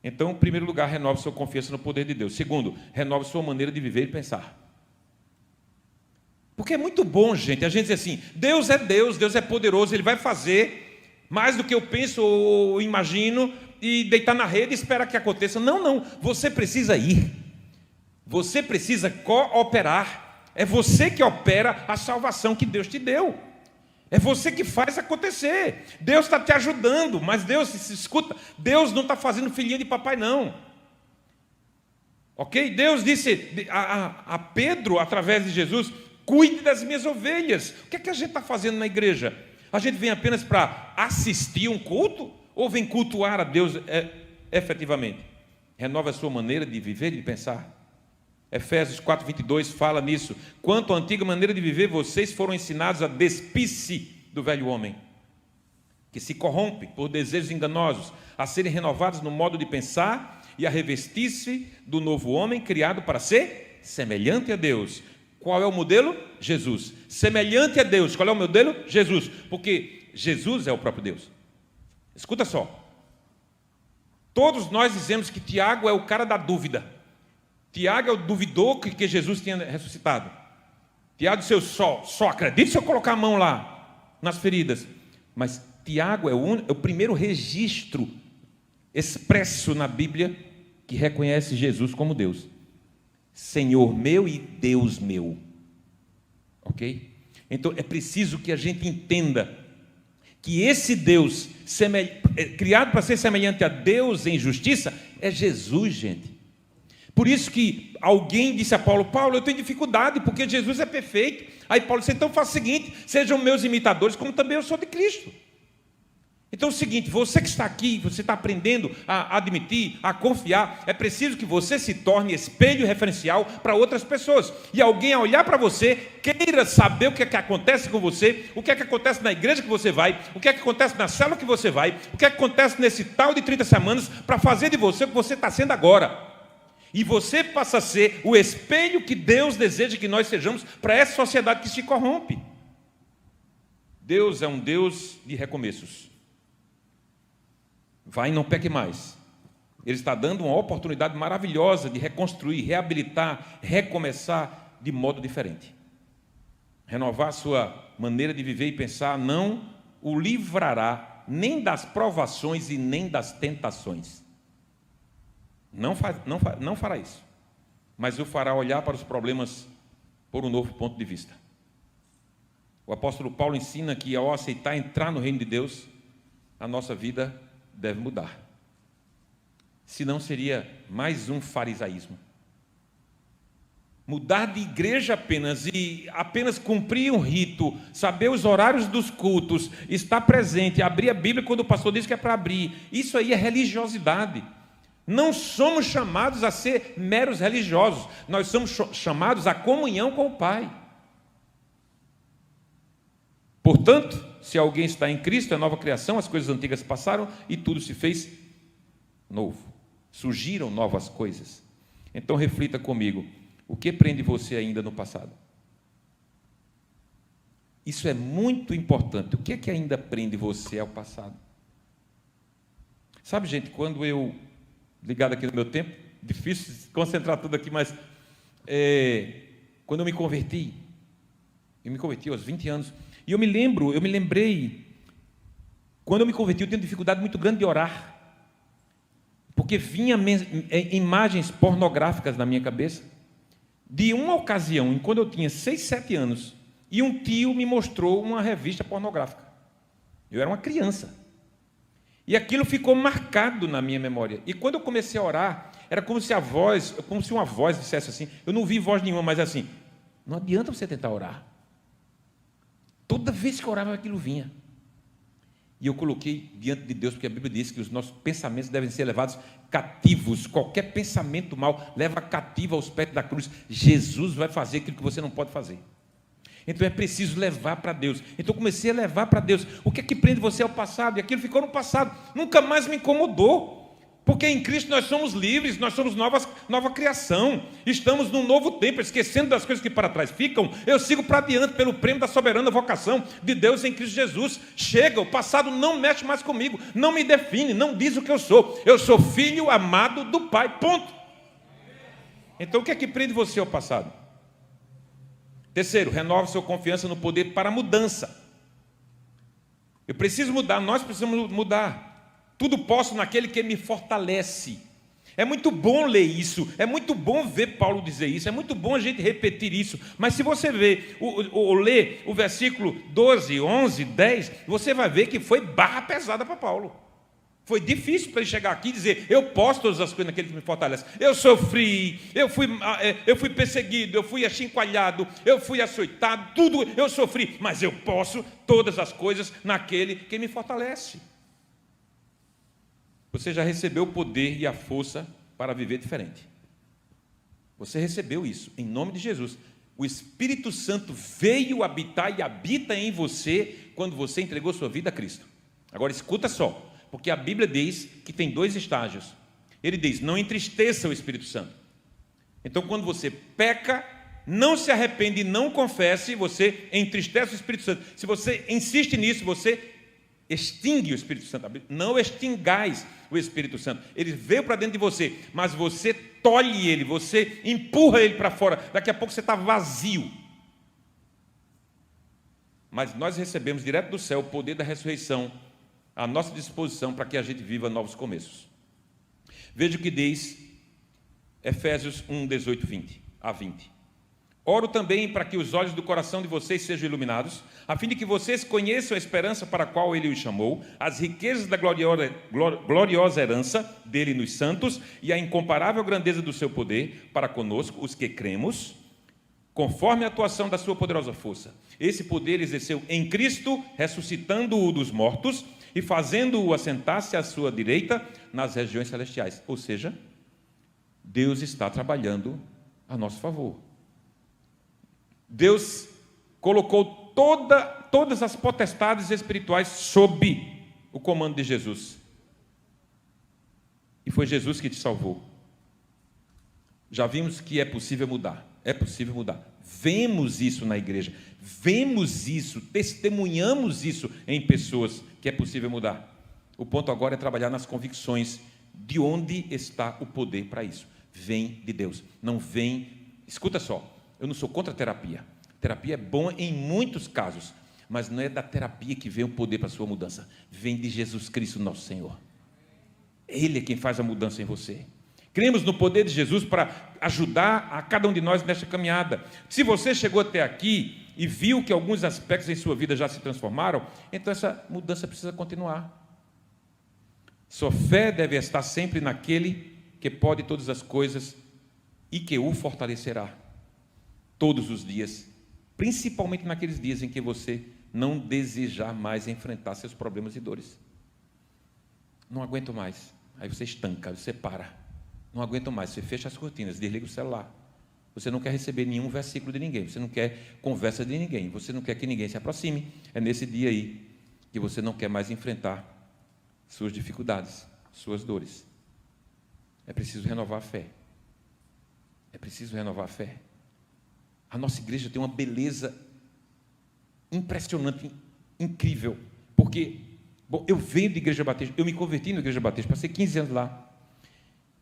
Então, em primeiro lugar, renove sua confiança no poder de Deus. Segundo, renove sua maneira de viver e pensar. Porque é muito bom, gente, a gente dizer assim, Deus é poderoso, Ele vai fazer mais do que eu penso ou imagino e deitar na rede e esperar que aconteça. Não, você precisa ir. Você precisa cooperar. É você que opera a salvação que Deus te deu. É você que faz acontecer. Deus está te ajudando, mas Deus, escuta, Deus não está fazendo filhinha de papai, não. Ok? Deus disse a Pedro, através de Jesus: cuide das minhas ovelhas. O que é que a gente está fazendo na igreja? A gente vem apenas para assistir um culto? Ou vem cultuar a Deus efetivamente? Renova a sua maneira de viver e de pensar. Efésios 4:22 fala nisso. Quanto à antiga maneira de viver, vocês foram ensinados a despir-se do velho homem, que se corrompe por desejos enganosos, a serem renovados no modo de pensar e a revestir-se do novo homem, criado para ser semelhante a Deus. Qual é o modelo? Jesus. Semelhante a Deus. Qual é o modelo? Jesus. Porque Jesus é o próprio Deus. Escuta só. Todos nós dizemos que Tiago é o cara da dúvida. Tiago é o duvidor que Jesus tinha ressuscitado. Tiago disse: eu só acredito se eu colocar a mão lá, nas feridas. Mas Tiago é o primeiro registro expresso na Bíblia que reconhece Jesus como Deus. Senhor meu e Deus meu. Ok? Então é preciso que a gente entenda que esse Deus, criado para ser semelhante a Deus em justiça, é Jesus, gente. Por isso que alguém disse a Paulo: Paulo, eu tenho dificuldade, porque Jesus é perfeito. Aí Paulo disse: então faça o seguinte, sejam meus imitadores, como também eu sou de Cristo. Então é o seguinte, você que está aqui, você está aprendendo a admitir, a confiar, é preciso que você se torne espelho referencial para outras pessoas. E alguém, ao olhar para você, queira saber o que é que acontece com você, o que é que acontece na igreja que você vai, o que é que acontece na célula que você vai, o que é que acontece nesse tal de 30 semanas, para fazer de você o que você está sendo agora. E você passa a ser o espelho que Deus deseja que nós sejamos para essa sociedade que se corrompe. Deus é um Deus de recomeços. Vai e não peque mais. Ele está dando uma oportunidade maravilhosa de reconstruir, reabilitar, recomeçar de modo diferente. Renovar a sua maneira de viver e pensar não o livrará nem das provações e nem das tentações. Não fará isso. Mas o fará olhar para os problemas por um novo ponto de vista. O apóstolo Paulo ensina que ao aceitar entrar no reino de Deus, a nossa vida deve mudar. Senão seria mais um farisaísmo. Mudar de igreja apenas e apenas cumprir um rito, saber os horários dos cultos, estar presente, abrir a Bíblia quando o pastor diz que é para abrir, isso aí é religiosidade. Não somos chamados a ser meros religiosos, nós somos chamados à comunhão com o Pai. Portanto, se alguém está em Cristo, é nova criação, as coisas antigas passaram e tudo se fez novo. Surgiram novas coisas. Então reflita comigo, o que prende você ainda no passado? Isso é muito importante. O que é que ainda prende você ao passado? Sabe, gente, quando eu, ligado aqui no meu tempo, difícil concentrar tudo aqui, mas quando eu me converti aos 20 anos, e eu me lembrei, quando eu me converti, eu tenho dificuldade muito grande de orar, porque vinha imagens pornográficas na minha cabeça, de uma ocasião, quando eu tinha 6, 7 anos, e um tio me mostrou uma revista pornográfica. Eu era uma criança. E aquilo ficou marcado na minha memória. E quando eu comecei a orar, era como se uma voz dissesse assim, eu não vi voz nenhuma, mas assim, não adianta você tentar orar. Toda vez que eu orava, aquilo vinha. E eu coloquei diante de Deus, porque a Bíblia diz que os nossos pensamentos devem ser levados cativos. Qualquer pensamento mau leva cativo aos pés da cruz. Jesus vai fazer aquilo que você não pode fazer. Então é preciso levar para Deus. Então eu comecei a levar para Deus. O que é que prende você ao passado? E aquilo ficou no passado. Nunca mais me incomodou. Porque em Cristo nós somos livres, nós somos nova criação. Estamos num novo tempo, esquecendo das coisas que para trás ficam. Eu sigo para adiante pelo prêmio da soberana vocação de Deus em Cristo Jesus. Chega, o passado não mexe mais comigo, não me define, não diz o que eu sou. Eu sou filho amado do Pai, ponto. Então o que é que prende você ao passado? Terceiro, renova sua confiança no poder para a mudança. Eu preciso mudar, nós precisamos mudar. Tudo posso naquele que me fortalece. É muito bom ler isso, é muito bom ver Paulo dizer isso, é muito bom a gente repetir isso. Mas se você ler o versículo 12, 11, 10, você vai ver que foi barra pesada para Paulo. Foi difícil para ele chegar aqui e dizer, eu posso todas as coisas naquele que me fortalece. Eu sofri, eu fui perseguido, eu fui achincoalhado, eu fui açoitado, tudo eu sofri, mas eu posso todas as coisas naquele que me fortalece. Você já recebeu o poder e a força para viver diferente. Você recebeu isso, em nome de Jesus. O Espírito Santo veio habitar e habita em você quando você entregou sua vida a Cristo. Agora escuta só. Porque a Bíblia diz que tem 2 estágios. Ele diz, não entristeça o Espírito Santo. Então, quando você peca, não se arrepende e não confesse, você entristece o Espírito Santo. Se você insiste nisso, você extingue o Espírito Santo. Não extingais o Espírito Santo. Ele veio para dentro de você, mas você tolhe ele, você empurra ele para fora. Daqui a pouco você está vazio. Mas nós recebemos direto do céu o poder da ressurreição à nossa disposição para que a gente viva novos começos. Veja o que diz Efésios 1, 18 a 20. Oro também para que os olhos do coração de vocês sejam iluminados, a fim de que vocês conheçam a esperança para a qual Ele os chamou, as riquezas da gloriosa herança dele nos santos e a incomparável grandeza do seu poder para conosco, os que cremos, conforme a atuação da sua poderosa força. Esse poder Ele exerceu em Cristo, ressuscitando-o dos mortos e fazendo-o assentar-se à sua direita nas regiões celestiais. Ou seja, Deus está trabalhando a nosso favor. Deus colocou todas as potestades espirituais sob o comando de Jesus. E foi Jesus que te salvou. Já vimos que é possível mudar. É possível mudar. Vemos isso na igreja. Vemos isso, testemunhamos isso em pessoas, que é possível mudar. O ponto agora é trabalhar nas convicções de onde está o poder para isso. Vem de Deus. Não vem... Escuta só. Eu não sou contra a terapia. Terapia é bom em muitos casos, mas não é da terapia que vem o poder para a sua mudança. Vem de Jesus Cristo, nosso Senhor. Ele é quem faz a mudança em você. Cremos no poder de Jesus para ajudar a cada um de nós nesta caminhada. Se você chegou até aqui e viu que alguns aspectos em sua vida já se transformaram, então essa mudança precisa continuar. Sua fé deve estar sempre naquele que pode todas as coisas e que o fortalecerá todos os dias, principalmente naqueles dias em que você não desejar mais enfrentar seus problemas e dores. Não aguento mais. Aí você estanca, você para. Não aguento mais, você fecha as cortinas, desliga o celular. Você não quer receber nenhum versículo de ninguém, você não quer conversa de ninguém, você não quer que ninguém se aproxime. É nesse dia aí que você não quer mais enfrentar suas dificuldades, suas dores. É preciso renovar a fé. É preciso renovar a fé. A nossa igreja tem uma beleza impressionante, incrível, porque, bom, eu venho de igreja batista, eu me converti na igreja batista, passei 15 anos lá,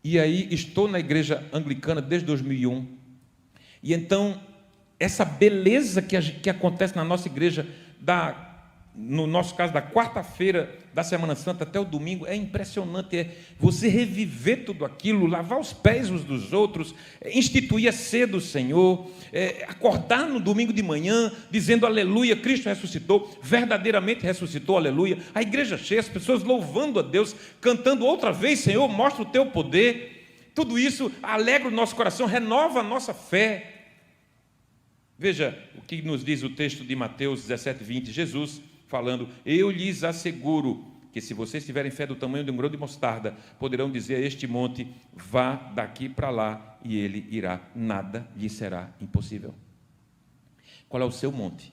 e aí estou na igreja anglicana desde 2001, e então, essa beleza que acontece na nossa igreja, no nosso caso, da quarta-feira da Semana Santa até o domingo, é impressionante, é você reviver tudo aquilo, lavar os pés uns dos outros, instituir a ceia do Senhor, acordar no domingo de manhã, dizendo aleluia, Cristo ressuscitou, verdadeiramente ressuscitou, aleluia, a igreja cheia, as pessoas louvando a Deus, cantando outra vez, Senhor, mostra o teu poder, tudo isso alegra o nosso coração, renova a nossa fé. Veja o que nos diz o texto de Mateus 17, 20, Jesus falando, eu lhes asseguro que se vocês tiverem fé do tamanho de um grão de mostarda, poderão dizer a este monte, vá daqui para lá, e ele irá, nada lhe será impossível. Qual é o seu monte?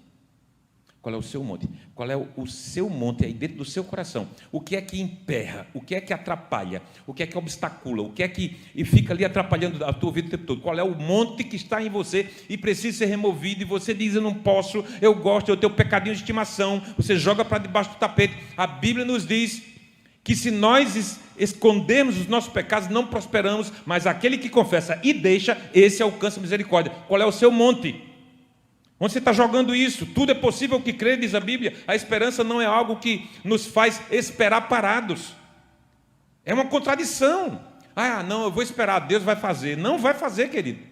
Qual é o seu monte? Qual é o seu monte aí dentro do seu coração? O que é que emperra? O que é que atrapalha? O que é que obstacula? O que é que fica ali atrapalhando a tua vida o tempo todo? Qual é o monte que está em você e precisa ser removido? E você diz, eu não posso, eu gosto, eu tenho pecadinho de estimação. Você joga para debaixo do tapete. A Bíblia nos diz que se nós escondermos os nossos pecados, não prosperamos, mas aquele que confessa e deixa, esse alcança misericórdia. Qual é o seu monte? Onde você está jogando isso? Tudo é possível que crê, diz a Bíblia. A esperança não é algo que nos faz esperar parados. É uma contradição. Ah, não, eu vou esperar, Deus vai fazer. Não vai fazer, querido.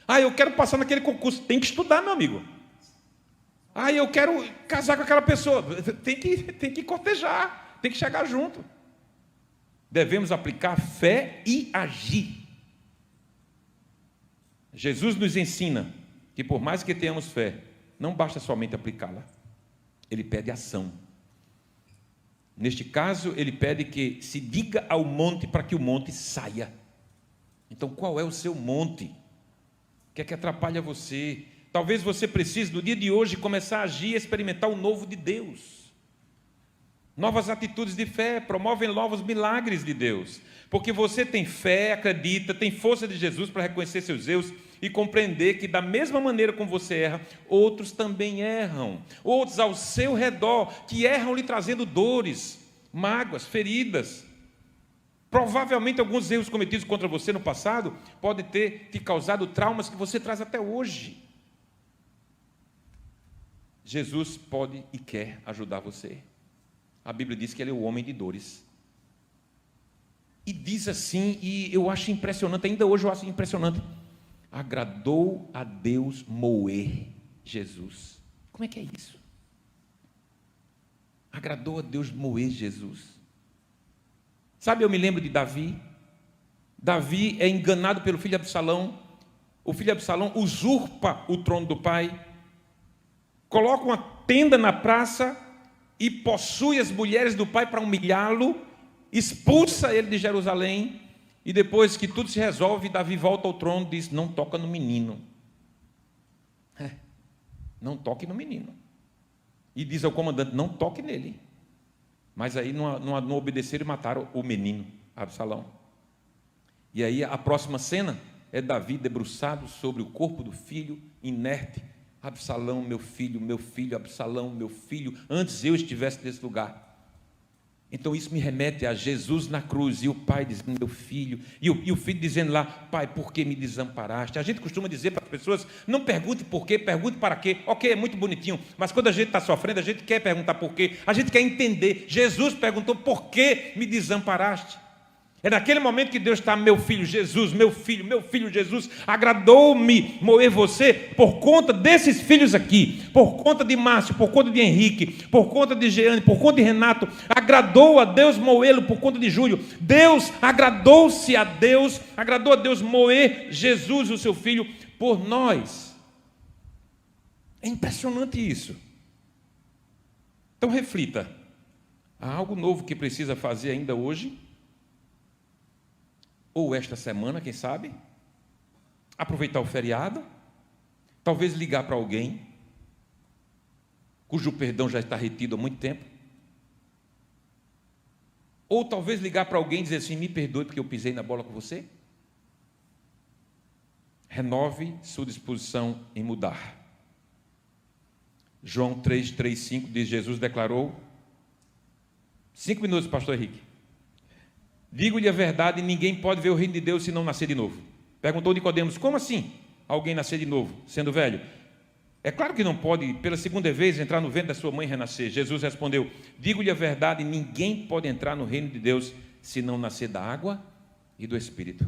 Ah, eu quero passar naquele concurso. Tem que estudar, meu amigo. Ah, eu quero casar com aquela pessoa. Tem que cortejar, tem que chegar junto. Devemos aplicar fé e agir. Jesus nos ensina que por mais que tenhamos fé, não basta somente aplicá-la. Ele pede ação. Neste caso, ele pede que se diga ao monte para que o monte saia. Então, qual é o seu monte? O que é que atrapalha você? Talvez você precise, no dia de hoje, começar a agir e experimentar o novo de Deus. Novas atitudes de fé promovem novos milagres de Deus. Porque você tem fé, acredita, tem força de Jesus para reconhecer seus erros e compreender que da mesma maneira como você erra, outros também erram. Outros ao seu redor que erram lhe trazendo dores, mágoas, feridas. Provavelmente alguns erros cometidos contra você no passado podem ter te causado traumas que você traz até hoje. Jesus pode e quer ajudar você. A Bíblia diz que ele é o homem de dores. E diz assim, e eu acho impressionante, ainda hoje eu acho impressionante, agradou a Deus moer Jesus. Como é que é isso? Agradou a Deus moer Jesus. Sabe, eu me lembro de Davi. Davi é enganado pelo filho de Absalão. O filho de Absalão usurpa o trono do pai, coloca uma tenda na praça e possui as mulheres do pai para humilhá-lo, expulsa ele de Jerusalém, e depois que tudo se resolve, Davi volta ao trono e diz: não toca no menino. Não toque no menino. E diz ao comandante: não toque nele. Mas aí não obedeceram e mataram o menino, Absalão. E aí a próxima cena é Davi debruçado sobre o corpo do filho, inerte. Absalão, meu filho, Absalão, meu filho, antes eu estivesse nesse lugar. Então isso me remete a Jesus na cruz, e o pai dizendo: meu filho, e o filho dizendo lá: pai, por que me desamparaste? A gente costuma dizer para as pessoas: não pergunte por quê, pergunte para quê. Ok, é muito bonitinho, mas quando a gente está sofrendo, a gente quer perguntar por quê, a gente quer entender. Jesus perguntou: por que me desamparaste? É naquele momento que Deus está: meu filho Jesus, meu filho Jesus, agradou-me moer você por conta desses filhos aqui, por conta de Márcio, por conta de Henrique, por conta de Jeane, por conta de Renato. Agradou a Deus moê-lo por conta de Júlio. Deus agradou a Deus moer Jesus, o seu filho, por nós. É impressionante isso. Então reflita: há algo novo que precisa fazer ainda hoje? Ou esta semana, quem sabe? Aproveitar o feriado, talvez ligar para alguém cujo perdão já está retido há muito tempo, ou talvez ligar para alguém e dizer assim: me perdoe porque eu pisei na bola com você. Renove sua disposição em mudar. João 3:5 diz: Jesus declarou, 5 minutos, pastor Henrique. Digo-lhe a verdade, ninguém pode ver o reino de Deus se não nascer de novo. Perguntou Nicodemos: como assim alguém nascer de novo, sendo velho? É claro que não pode, pela segunda vez, entrar no ventre da sua mãe e renascer. Jesus respondeu: digo-lhe a verdade, ninguém pode entrar no reino de Deus se não nascer da água e do Espírito.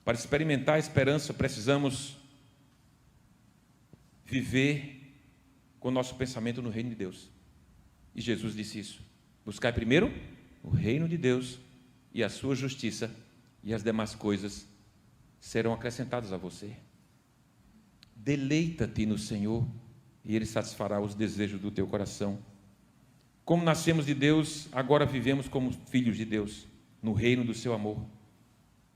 Para experimentar a esperança, precisamos viver com o nosso pensamento no reino de Deus. E Jesus disse isso: buscai primeiro o reino de Deus e a sua justiça, e as demais coisas serão acrescentadas a você. Deleita-te no Senhor, e Ele satisfará os desejos do teu coração. Como nascemos de Deus, agora vivemos como filhos de Deus, no reino do seu amor.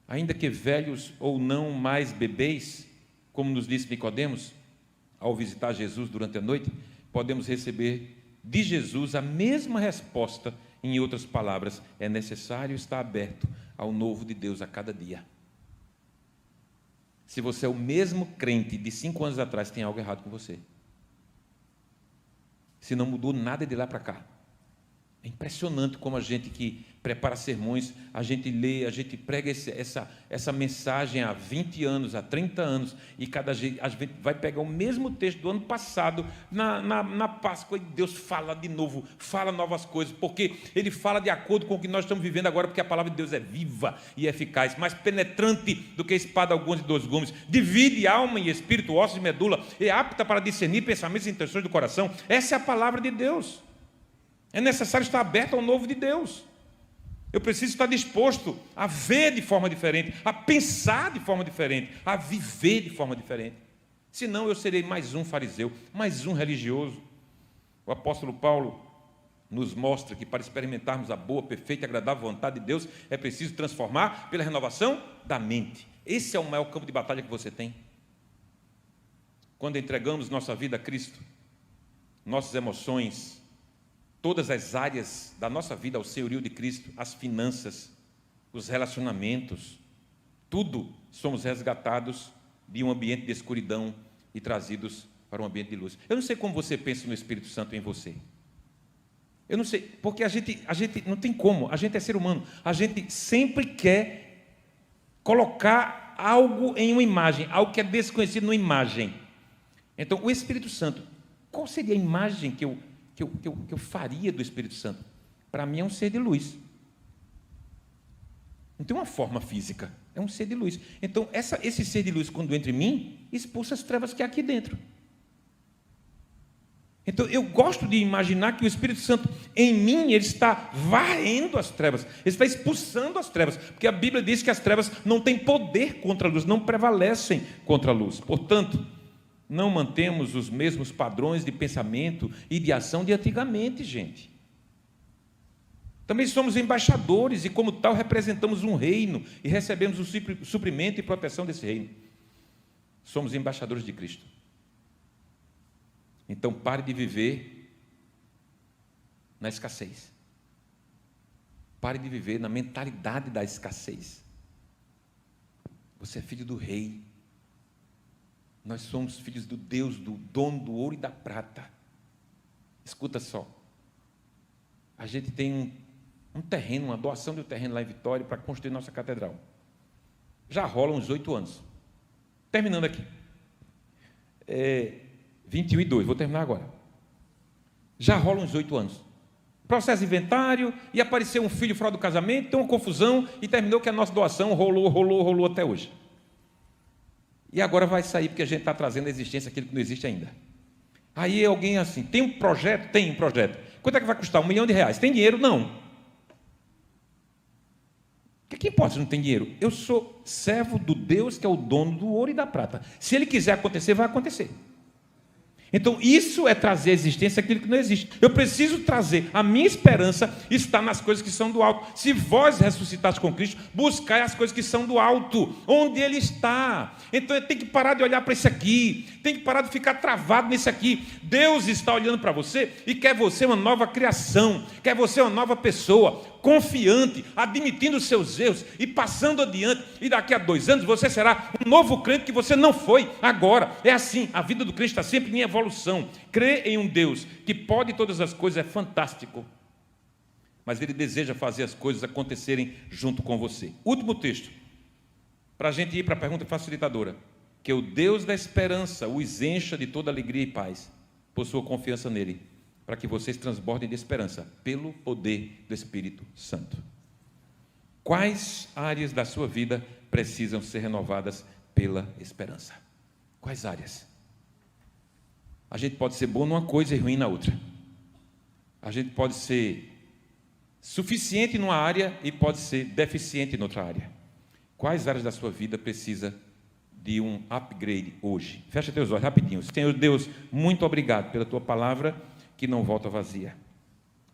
Ainda que velhos ou não mais bebês, como nos disse Nicodemos, ao visitar Jesus durante a noite, podemos receber de Jesus a mesma resposta. Em outras palavras, é necessário estar aberto ao novo de Deus a cada dia. Se você é o mesmo crente de 5 anos atrás, tem algo errado com você. Se não mudou nada de lá para cá. É impressionante como a gente que prepara sermões, a gente lê, a gente prega essa mensagem há 20 anos, há 30 anos, e cada gente vai pegar o mesmo texto do ano passado, na Páscoa, e Deus fala de novo, fala novas coisas, porque Ele fala de acordo com o que nós estamos vivendo agora, porque a palavra de Deus é viva e eficaz, mais penetrante do que a espada alguns de 2 gumes, divide alma e espírito, ossos e medula, é apta para discernir pensamentos e intenções do coração. Essa é a palavra de Deus. É necessário estar aberto ao novo de Deus. Eu preciso estar disposto a ver de forma diferente, a pensar de forma diferente, a viver de forma diferente. Senão eu serei mais um fariseu, mais um religioso. O apóstolo Paulo nos mostra que para experimentarmos a boa, perfeita e agradável vontade de Deus, é preciso transformar pela renovação da mente. Esse é o maior campo de batalha que você tem. Quando entregamos nossa vida a Cristo, nossas emoções, todas as áreas da nossa vida ao senhorio de Cristo, as finanças, os relacionamentos, tudo somos resgatados de um ambiente de escuridão e trazidos para um ambiente de luz. Eu não sei como você pensa no Espírito Santo em você. Eu não sei, porque a gente não tem como, a gente é ser humano, a gente sempre quer colocar algo em uma imagem, algo que é desconhecido numa imagem. Então, o Espírito Santo, qual seria a imagem que eu faria do Espírito Santo? Para mim é um ser de luz. Não tem uma forma física, É um ser de luz. Então, esse ser de luz, quando entra em mim, expulsa as trevas que há aqui dentro. Então, eu gosto de imaginar que o Espírito Santo, em mim, ele está varrendo as trevas, ele está expulsando as trevas, porque a Bíblia diz que as trevas não têm poder contra a luz, não prevalecem contra a luz. Portanto, não mantemos os mesmos padrões de pensamento e de ação de antigamente, gente. Também somos embaixadores e, como tal, representamos um reino e recebemos o suprimento e proteção desse reino. Somos embaixadores de Cristo. Então, pare de viver na escassez. Pare de viver na mentalidade da escassez. Você é filho do rei. Nós somos filhos do Deus, do dono do ouro e da prata. Escuta só. A gente tem um terreno, uma doação de um terreno lá em Vitória para construir nossa catedral. Já rola uns 8 anos. Terminando aqui. 21 e 2, vou terminar agora. Já rola uns 8 anos. Processo de inventário, e apareceu um filho fora do casamento, tem uma confusão, e terminou que a nossa doação rolou até hoje. E agora vai sair, porque a gente está trazendo à existência aquilo que não existe ainda. Aí alguém assim, tem um projeto? Tem um projeto. Quanto é que vai custar? R$1 milhão? Tem dinheiro? Não. O que importa se não tem dinheiro? Eu sou servo do Deus que é o dono do ouro e da prata. Se ele quiser acontecer, vai acontecer. Então, isso é trazer à existência aquilo que não existe. Eu preciso trazer, a minha esperança está nas coisas que são do alto. Se vós ressuscitaste com Cristo, buscai as coisas que são do alto, onde Ele está. Então, eu tenho que parar de olhar para isso aqui, tem que parar de ficar travado nesse aqui. Deus está olhando para você e quer você uma nova criação, quer você uma nova pessoa, confiante, admitindo os seus erros e passando adiante, e daqui a 2 anos você será um novo crente que você não foi agora. É assim, a vida do crente está sempre em evolução. Crer em um Deus que pode todas as coisas é fantástico, mas Ele deseja fazer as coisas acontecerem junto com você. Último texto, para a gente ir para a pergunta facilitadora. Que o Deus da esperança os encha de toda alegria e paz, por sua confiança nele, para que vocês transbordem de esperança, pelo poder do Espírito Santo. Quais áreas da sua vida precisam ser renovadas pela esperança? Quais áreas? A gente pode ser bom numa coisa e ruim na outra. A gente pode ser suficiente numa área e pode ser deficiente em outra área. Quais áreas da sua vida precisa de um upgrade hoje? Fecha teus olhos rapidinho. Senhor Deus, muito obrigado pela tua palavra que não volta vazia.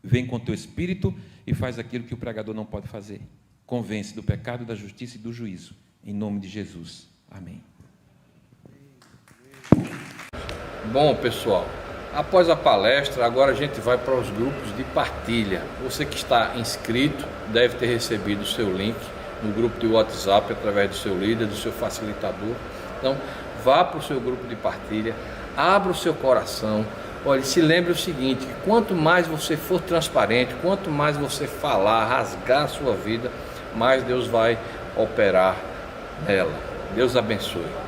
Vem com teu Espírito e faz aquilo que o pregador não pode fazer. Convence do pecado, da justiça e do juízo. Em nome de Jesus. Amém. Bom, pessoal, após a palestra, agora a gente vai para os grupos de partilha. Você que está inscrito deve ter recebido o seu link no grupo de WhatsApp através do seu líder, do seu facilitador. Então, vá para o seu grupo de partilha, abra o seu coração. Olha, se lembre o seguinte, que quanto mais você for transparente, quanto mais você falar, rasgar a sua vida, mais Deus vai operar nela. Deus abençoe.